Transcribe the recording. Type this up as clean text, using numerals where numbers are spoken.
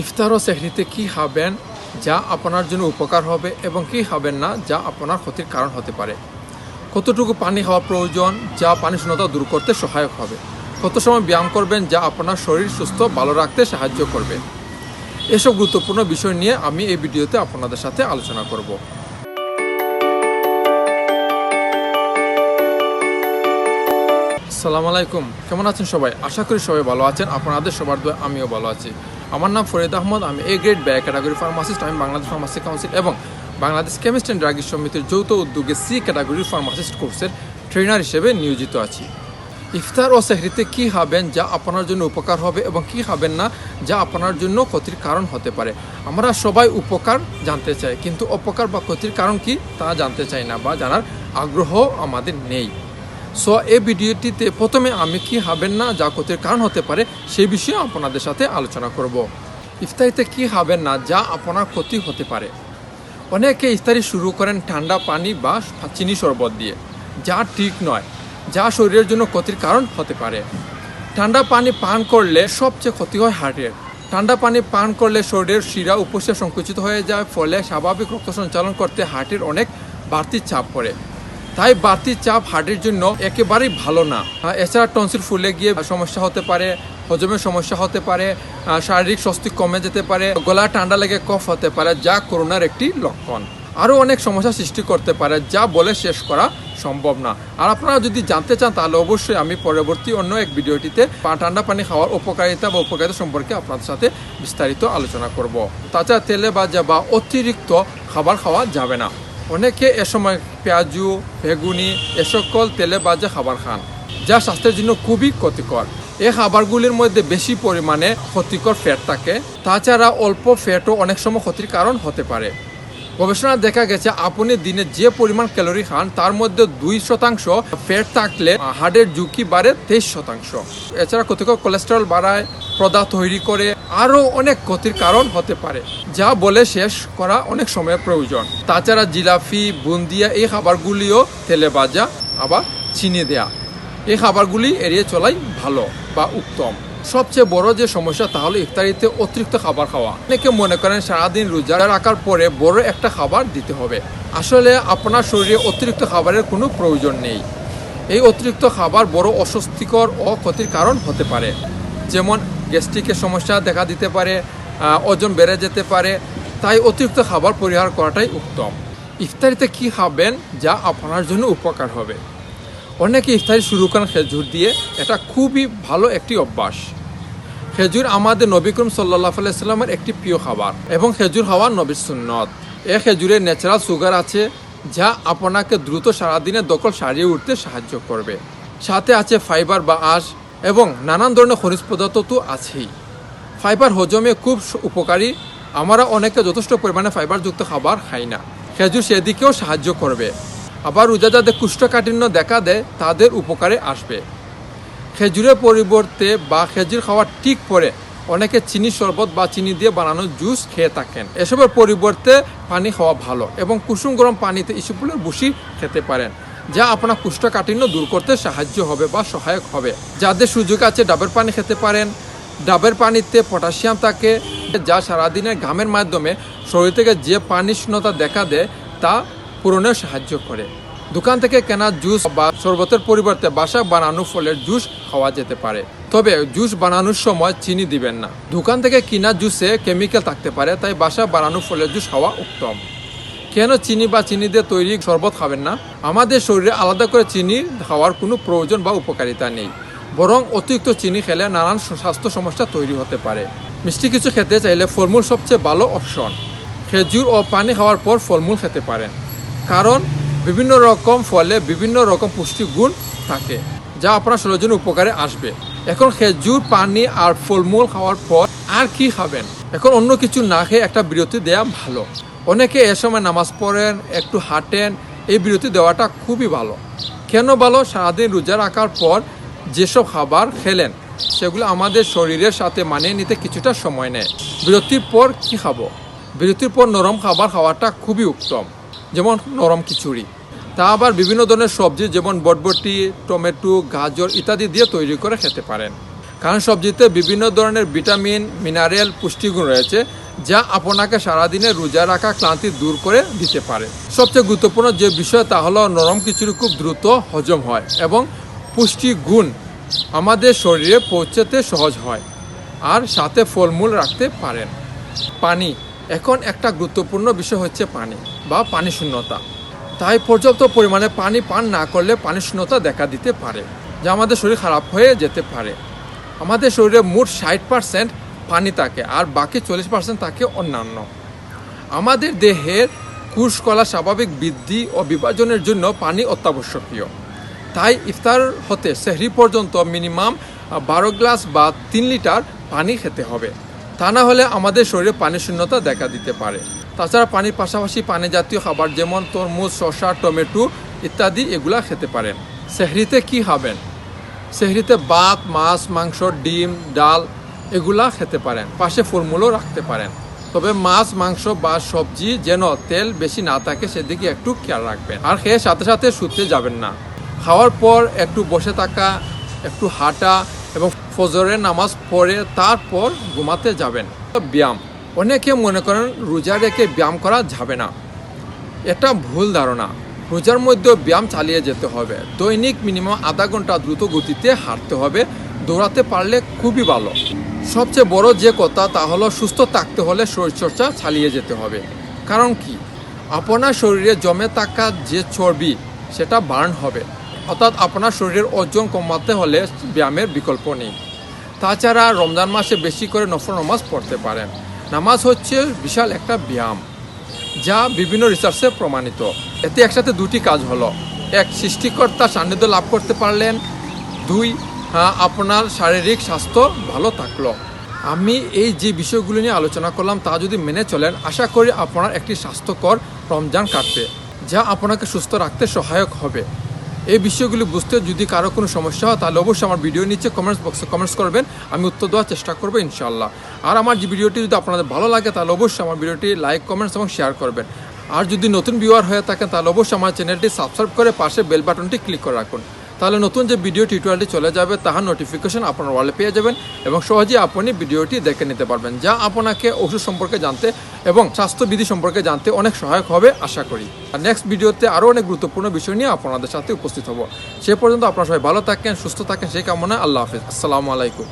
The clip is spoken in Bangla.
ইফতার ও সেহরিতে কি খাবেন যা আপনার জন্য উপকার হবে এবং কি খাবেন না যা আপনার ক্ষতির কারণ হতে পারে। কতটুকু পানি খাওয়া প্রয়োজন যা পানি শূন্যতা দূর করতে সহায়ক হবে। কত সময় ব্যায়াম করবেন যা আপনার শরীর সুস্থ ভালো রাখতে সাহায্য করবে। এসব গুরুত্বপূর্ণ বিষয় নিয়ে আমি এই ভিডিওতে আপনাদের সাথে আলোচনা করব। আসসালামু আলাইকুম, কেমন আছেন সবাই? আশা করি সবাই ভালো আছেন। আপনাদের সবার দোয়া আমিও ভালো আছি। আমার নাম ফরিদ আহমদ, আমি এ গ্রেড ব্যয় ক্যাটাগরি ফার্মাসিস্ট। আমি বাংলাদেশ ফার্মাসি কাউন্সিল এবং বাংলাদেশ কেমিস্ট অ্যান্ড ড্রাগ সমিতির যৌথ উদ্যোগে সি ক্যাটাগরির ফার্মাসিস্ট কোর্সের ট্রেনার হিসেবে নিয়োজিত আছি। ইফতার ও সেহরিতে কী খাবেন যা আপনার জন্য উপকার হবে এবং কী খাবেন না যা আপনার জন্য ক্ষতির কারণ হতে পারে। আমরা সবাই উপকার জানতে চাই, কিন্তু অপকার বা ক্ষতির কারণ কি তা জানতে চাই না বা জানার আগ্রহ আমাদের নেই। সো এই ভিডিওটিতে প্রথমে আমি কি খাবেন না যা ক্ষতির কারণ হতে পারে সেই বিষয়ে আপনাদের সাথে আলোচনা করব। ইফতারিতে কি খাবেন না যা আপনার ক্ষতি হতে পারে। অনেকে ইফতারি শুরু করেন ঠান্ডা পানি বা চিনি শরবত দিয়ে, যা ঠিক নয়, যা শরীরের জন্য ক্ষতির কারণ হতে পারে। ঠান্ডা পানি পান করলে সবচেয়ে ক্ষতি হয় হার্টের। ঠান্ডা পানি পান করলে শরীরের শিরা উপসে সংকুচিত হয়ে যায়, ফলে স্বাভাবিক রক্ত সঞ্চালন করতে হার্টের অনেক বাড়তি চাপ পড়ে। তাই বাড়তি চাপ হার্টের জন্য একেবারেই ভালো না। এছাড়া টনসিল ফুলে গিয়ে সমস্যা হতে পারে, হজমের সমস্যা হতে পারে, শারীরিক স্বস্তি কমে যেতে পারে, গলা ঠান্ডা লেগে কফ হতে পারে, যা করোনার একটি লক্ষণ। আরও অনেক সমস্যা সৃষ্টি করতে পারে, যা বলে শেষ করা সম্ভব না। আর আপনারা যদি জানতে চান তাহলে অবশ্যই আমি পরবর্তী অন্য এক ভিডিওটিতে ঠান্ডা পানি খাওয়ার উপকারিতা বা উপকারিতা সম্পর্কে আপনাদের সাথে বিস্তারিত আলোচনা করব। তাছাড়া তেলে ভাজা বা অতিরিক্ত খাবার খাওয়া যাবে না। অনেকে এ সময় পেঁয়াজু, বেগুনি এ সকল তেলে ভাজা খাবার খান, যা স্বাস্থ্যের জন্য খুবই ক্ষতিকর। এই খাবারগুলির মধ্যে বেশি পরিমাণে ক্ষতিকর ফ্যাট থাকে। তাছাড়া অল্প ফ্যাটও অনেক সময় ক্ষতির কারণ হতে পারে। গবেষণা দেখা গেছে আপনি দিনে যে পরিমাণ ক্যালোরি খান তার মধ্যে 2% ফ্যাট থাকলে হার্টের ঝুঁকি বাড়ে 23%। এছাড়া ক্ষতিকর কোলেস্টেরল বাড়ায়, প্রদাহ তৈরি করে, আরও অনেক ক্ষতির কারণ হতে পারে, যা বলে শেষ করা অনেক সময় প্রয়োজন। তাছাড়া জিলাপি, বুন্দিয়া এই খাবারগুলিও তেলে ভাজা আবার চিনি দেয়া, এই খাবারগুলি এড়িয়ে চলাই ভালো বা উত্তম। সবচেয়ে বড় যে সমস্যা তা হলো ইফতারিতে অতিরিক্ত খাবার খাওয়া। অনেকে মনে করেন সারাদিন রোজা রাখার পরে বড় একটা খাবার দিতে হবে। আসলে আপনার শরীরে অতিরিক্ত খাবারের কোনো প্রয়োজন নেই। এই অতিরিক্ত খাবার বড় অস্বস্তিকর ও ক্ষতির কারণ হতে পারে, যেমন গ্যাস্ট্রিকের সমস্যা দেখা দিতে পারে, ওজন বেড়ে যেতে পারে। তাই অতিরিক্ত খাবার পরিহার করাটাই উত্তম। ইফতারিতে কি খাবেন যা আপনার জন্য উপকার হবে। অনেকে ইফতারি শুরু করেন খেজুর দিয়ে, এটা খুবই ভালো একটি অভ্যাস। খেজুর আমাদের নবী করিম সাল্লাল্লাহু আলাইহি সাল্লামের একটি প্রিয় খাবার এবং খেজুর খাওয়া নবীর সুন্নত। এই খেজুরে ন্যাচারাল সুগার আছে, যা আপনাকে দ্রুত সারাদিনের দখল সারিয়ে উঠতে সাহায্য করবে। সাথে আছে ফাইবার বা আঁশ এবং নানান ধরনের খনিজ পদার্থ তো আছেই। ফাইবার হজমে খুব উপকারী। আমরা অনেকে যথেষ্ট পরিমাণে ফাইবারযুক্ত খাবার খাই না। খেজুর সেদিকেও সাহায্য করবে। আবার রোজা যাদের কোষ্ঠকাঠিন্য দেখা দেয় তাদের উপকারে আসবে। খেজুরের পরিবর্তে বা খেজুর খাওয়ার ঠিক পরে অনেকে চিনি শরবত বা চিনি দিয়ে বানানো জুস খেয়ে থাকেন। এসবের পরিবর্তে পানি খাওয়া ভালো এবং কুসুম গরম পানিতে ইসবগুলের ভুসি খেতে পারেন, যা আপনার কোষ্ঠকাঠিন্য দূর করতে সাহায্য হবে বা সহায়ক হবে। যাদের সুযোগ আছে ডাবের পানি খেতে পারেন। ডাবের পানিতে পটাশিয়াম থাকে, যা সারাদিনের ঘামের মাধ্যমে শরীর থেকে যে পানি শূন্যতা দেখা দেয় তা পূরণে সাহায্য করে। দোকান থেকে কেনা জুস বা শরবতের পরিবর্তে বাসায় বানানো ফলের জুস খাওয়া যেতে পারে, তবে জুস বানানোর সময় চিনি দিবেন না। দোকান থেকে কিনা জুসে কেমিক্যাল থাকতে পারে, তাই বাসায় বানানো ফলের জুস খাওয়া উত্তম। কেন চিনি বা চিনি দিয়ে তৈরি শরবত খাবেন না? আমাদের শরীরে আলাদা করে চিনি খাওয়ার কোনো প্রয়োজন বা উপকারিতা নেই, বরং অতিরিক্ত চিনি খেলে নানান স্বাস্থ্য সমস্যা তৈরি হতে পারে। মিষ্টি কিছু খেতে চাইলে ফলমূল সবচেয়ে ভালো অপশন। খেজুর ও পানি খাওয়ার পর ফলমূল খেতে পারেন, কারণ বিভিন্ন রকম ফলে বিভিন্ন রকম পুষ্টিগুণ থাকে, যা আপনার শরীরের জন্য উপকারে আসবে। এখন খেজুর, পানি আর ফলমূল খাওয়ার পর আর কি খাবেন? এখন অন্য কিছু না খেয়ে একটা বিরতি দেওয়া ভালো। অনেকে এ সময় নামাজ পড়েন, একটু হাঁটেন, এই বিরতি দেওয়াটা খুবই ভালো। কেন ভালো? সারাদিন রোজা রাখার পর যেসব খাবার খেলেন সেগুলো আমাদের শরীরের সাথে মানিয়ে নিতে কিছুটা সময় নেয়। বিরতির পর কি খাবো? বিরতির পর নরম খাবার খাওয়াটা খুবই উত্তম, যেমন নরম খিচুড়ি। তা আবার বিভিন্ন ধরনের সবজি যেমন বরবটি, টমেটো, গাজর ইত্যাদি দিয়ে তৈরি করে খেতে পারেন। কারণ সবজিতে বিভিন্ন ধরনের ভিটামিন, মিনারেল, পুষ্টিগুণ রয়েছে যা আপনাকে সারাদিনে রোজা রাখা ক্লান্তি দূর করে দিতে পারে। সবচেয়ে গুরুত্বপূর্ণ যে বিষয় তা হলো নরম খিচুড়ি খুব দ্রুত হজম হয় এবং পুষ্টিগুণ আমাদের শরীরে পৌঁছাতে সহজ হয়, আর সাথে ফলমূল রাখতে পারেন। পানি, এখন একটা গুরুত্বপূর্ণ বিষয় হচ্ছে পানি বা পানি শূন্যতা। তাই পর্যাপ্ত পরিমাণে পানি পান না করলে পানি শূন্যতা দেখা দিতে পারে, যা আমাদের শরীর খারাপ হয়ে যেতে পারে। আমাদের শরীরে মোট 60% পানি থাকে আর বাকি 40% থাকে অন্যান্য। আমাদের দেহের কোষকলা স্বাভাবিক বৃদ্ধি ও বিভাজনের জন্য পানি অত্যাবশ্যকীয়। তাই ইফতার হতে সেহরি পর্যন্ত মিনিমাম 12 গ্লাস বা 3 লিটার পানি খেতে হবে। তা না হলে আমাদের শরীরে পানি শূন্যতা দেখা দিতে পারে। তাছাড়া পানির পাশাপাশি পানি জাতীয় খাবার যেমন তরমুজ, শসা, টমেটো ইত্যাদি এগুলা খেতে পারেন। সেহরিতে কি খাবেন? সেহরিতে ভাত, মাছ, মাংস, ডিম, ডাল এগুলা খেতে পারেন। পাশে ফলমূলও রাখতে পারেন। তবে মাছ, মাংস বা সবজি যেন তেল বেশি না থাকে সেদিকে একটু খেয়াল রাখবেন। আর খেয়ে সাথে সাথে শুতে যাবেন না। খাওয়ার পর একটু বসে থাকা, একটু হাঁটা এবং ফজরের নামাজ পড়ে তারপর ঘুমাতে যাবেন। ব্যায়াম, অনেকে মনে করেন রোজা রেখে ব্যায়াম করা যাবে না। এটা ভুল ধারণা। রোজার মধ্যে ব্যায়াম চালিয়ে যেতে হবে। দৈনিক মিনিমাম আধা ঘন্টা দ্রুত গতিতে হাঁটতে হবে। দৌড়াতে পারলে খুবই ভালো। সবচেয়ে বড় যে কথা তা হলো সুস্থ থাকতে হলে শরীরচর্চা চালিয়ে যেতে হবে। কারণ কি, আপনার শরীরে জমে থাকা যে চর্বি সেটা বার্ন হবে। অর্থাৎ আপনার শরীরের ওজন কমাতে হলে ব্যায়ামের বিকল্প নেই। তাছাড়া রমজান মাসে বেশি করে নফল নামাজ পড়তে পারেন। নামাজ হচ্ছে বিশাল একটা ব্যায়াম, যা বিভিন্ন রিসার্চে প্রমাণিত। এতে একসাথে দুটি কাজ হলো: এক, সৃষ্টিকর্তার সান্নিধ্য লাভ করতে পারলেন; দুই, আপনার শারীরিক স্বাস্থ্য ভালো থাকলো। আমি এই যে বিষয়গুলো নিয়ে আলোচনা করলাম তা যদি মেনে চলেন, আশা করি আপনার একটি স্বাস্থ্যকর রমজান কাটবে, যা আপনাকে সুস্থ রাখতে সহায়ক হবে। এই বিষয়গুলি বুঝতে যদি কারো কোনো সমস্যা হয় তাহলে অবশ্যই আমার ভিডিও নিচে কমেন্টস বক্সে কমেন্টস করবেন। আমি উত্তর দেওয়ার চেষ্টা করবো ইনশাআল্লাহ। আর আমার যে ভিডিওটি যদি আপনাদের ভালো লাগে তাহলে অবশ্যই আমার ভিডিওটি লাইক, কমেন্টস এবং শেয়ার করবেন। আর যদি নতুন ভিউয়ার হয়ে থাকেন তাহলে অবশ্যই আমার চ্যানেলটি সাবস্ক্রাইব করে পাশে বেল বাটনটি ক্লিক করে রাখুন। তাহলে নতুন যে ভিডিও টিউটোরিয়ালটি চলে যাবে তাহার নোটিফিকেশন আপনার ওয়ালে পেয়ে যাবেন এবং সহজেই আপনি ভিডিওটি দেখে নিতে পারবেন, যা আপনাকে ওষুধ সম্পর্কে জানতে এবং স্বাস্থ্যবিধি সম্পর্কে জানতে অনেক সহায়ক হবে আশা করি। আর নেক্সট ভিডিওতে আরও অনেক গুরুত্বপূর্ণ বিষয় নিয়ে আপনাদের সাথে উপস্থিত হব। সে পর্যন্ত আপনারা সবাই ভালো থাকেন, সুস্থ থাকেন সেই কামনায়। আল্লাহ হাফেজ। আসসালামু আলাইকুম।